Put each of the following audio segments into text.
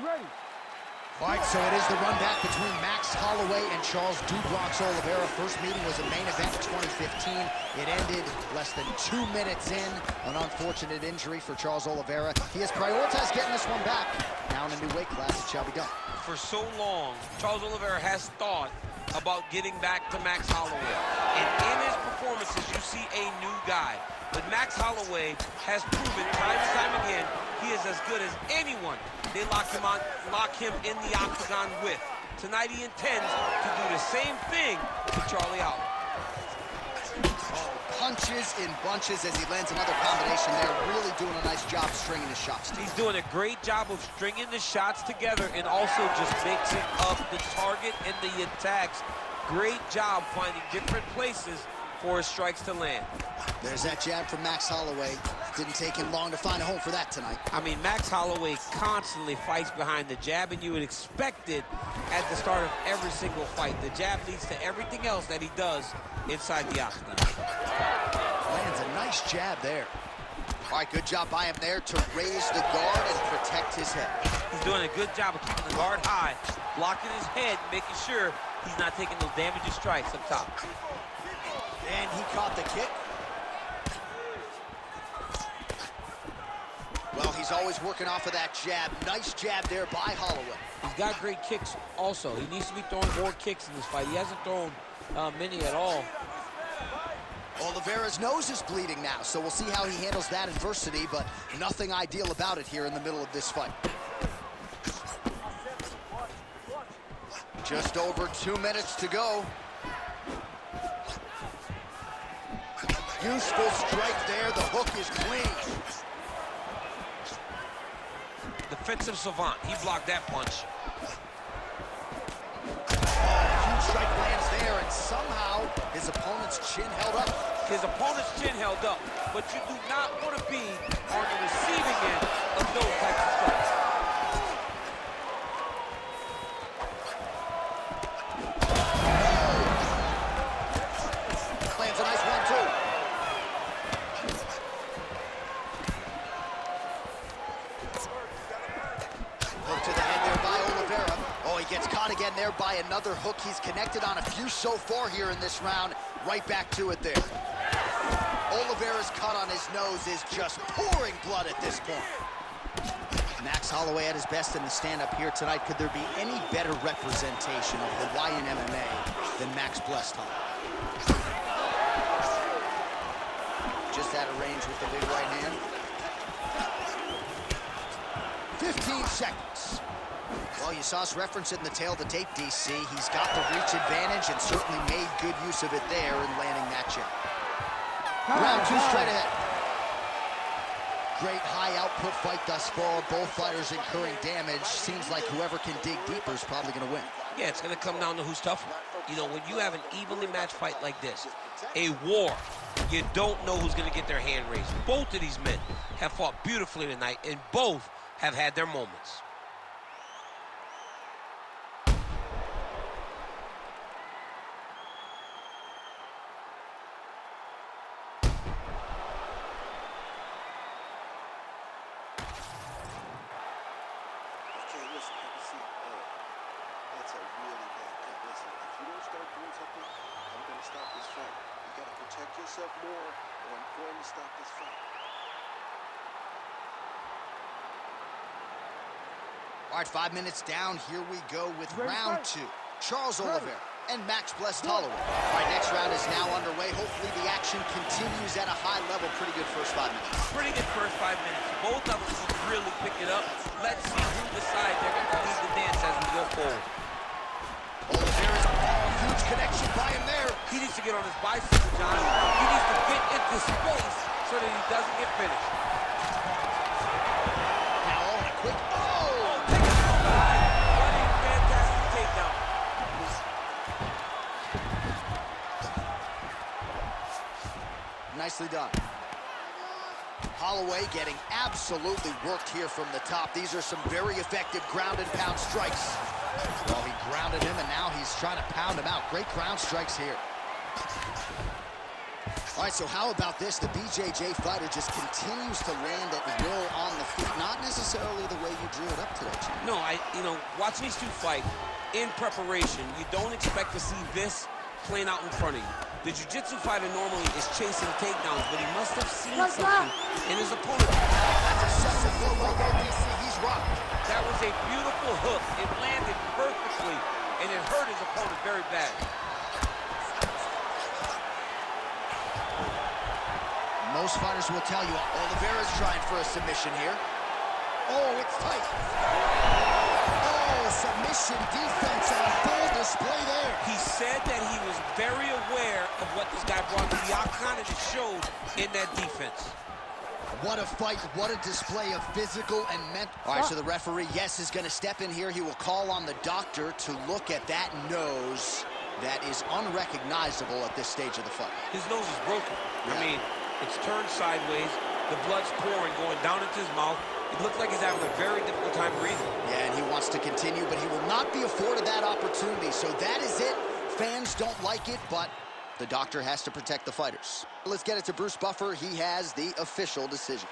All right, so it is the run back between Max Holloway and Charles "Bronx" Oliveira. First meeting was a main event in 2015. It ended less than 2 minutes in. An unfortunate injury for Charles Oliveira. He has prioritized getting this one back. Now in a new weight class, it shall be done. For so long, Charles Oliveira has thought about getting back to Max Holloway. And in his performances, you see a new guy. But Max Holloway has proven time and time again he is as good as anyone they lock him in the octagon with. Tonight he intends to do the same thing to Charlie Holloway. Punches in bunches as he lands another combination there. Really doing a nice job stringing his shots. He's doing a great job of stringing the shots together and also just mixing up the target and the attacks. Great job finding different places for his strikes to land. There's that jab from Max Holloway. Didn't take him long to find a home for that tonight. I mean, Max Holloway constantly fights behind the jab, and you would expect it at the start of every single fight. The jab leads to everything else that he does inside the octagon. Lands a nice jab there. All right, good job by him there to raise the guard and protect his head. He's doing a good job of keeping the guard high, blocking his head, making sure he's not taking those damaging strikes up top. And he caught the kick. Well, he's always working off of that jab. Nice jab there by Holloway. He's got great kicks also. He needs to be throwing more kicks in this fight. He hasn't thrown many at all. Oliveira's nose is bleeding now, so we'll see how he handles that adversity, but nothing ideal about it here in the middle of this fight. Just over 2 minutes to go. Useful strike there. The hook is clean. Defensive savant. He blocked that punch. Huge strike lands there, and somehow his opponent's chin held up. His opponent's chin held up, but you do not want to be on the receiving end of those types of strikes. Lands a nice one, too. Hook to the head there by Oliveira. Oh, he gets caught again there by another hook. He's connected on a few so far here in this round. Right back to it there. Oliveira's cut on his nose is just pouring blood at this point. Max Holloway at his best in the stand-up here tonight. Could there be any better representation of Hawaiian MMA than Max blessed Holloway? Just out of range with the big right hand. 15 seconds. Well, you saw us reference it in the tail of the tape, DC. He's got the reach advantage and certainly made good use of it there in landing that jab. Round two straight ahead. Great high output fight thus far. Both fighters incurring damage. Seems like whoever can dig deeper is probably going to win. Yeah, it's going to come down to who's tougher. You know, when you have an evenly matched fight like this, a war, you don't know who's going to get their hand raised. Both of these men have fought beautifully tonight, and both have had their moments. All right, 5 minutes down. Here we go with round two. Charles Oliveira and Max blessed Holloway. All right, next round is now underway. Hopefully the action continues at a high level. Pretty good first 5 minutes. Pretty good first 5 minutes. Both of us can really pick it up. Let's see who decides they're going to lead the dance as we go forward. Oliveira's huge connection by him there. He needs to get on his bicycle, John. He needs to get into space so that he doesn't get finished. Now on a quick... Nicely done. Holloway getting absolutely worked here from the top. These are some very effective ground and pound strikes. Well, he grounded him, and now he's trying to pound him out. Great ground strikes here. All right, so how about this? The BJJ fighter just continues to land at will on the feet, not necessarily the way you drew it up today, Chief. No, watching these two fight in preparation, you don't expect to see this playing out in front of you. The jiu-jitsu fighter normally is chasing takedowns, but he must have seen something in his opponent. That's a second blow right there, DC. He's rocked. That was a beautiful hook. It landed perfectly, and it hurt his opponent very bad. Most fighters will tell you Oliveira's trying for a submission here. Oh, it's tight. Oh, submission defense on full display there. He said that he was very aware of what this guy brought to the octagon, and it showed in that defense. What a fight, what a display of physical and mental. All right, so the referee, yes, is going to step in here. He will call on the doctor to look at that nose that is unrecognizable at this stage of the fight. His nose is broken. Yeah. I mean, it's turned sideways. The blood's pouring, going down into his mouth. It looks like he's having a very difficult time breathing. Yeah, and he wants to continue, but he will not be afforded that opportunity. So that is it. Fans don't like it, but the doctor has to protect the fighters. Let's get it to Bruce Buffer. He has the official decision.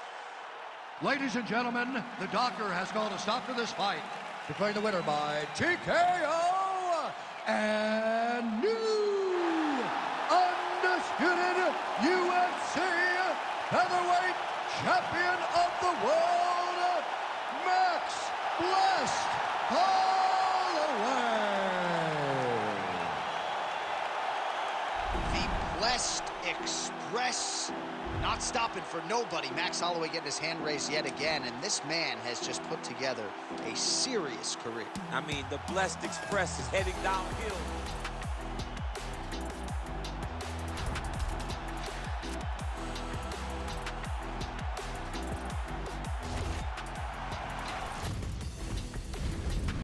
Ladies and gentlemen, the doctor has called a stop to this fight, declaring the winner by TKO and new undisputed UFC featherweight champion of the world, Max Blessed Holloway. The Blessed Express not stopping for nobody. Max Holloway getting his hand raised yet again, and this man has just put together a serious career. I mean, the Blessed Express is heading downhill.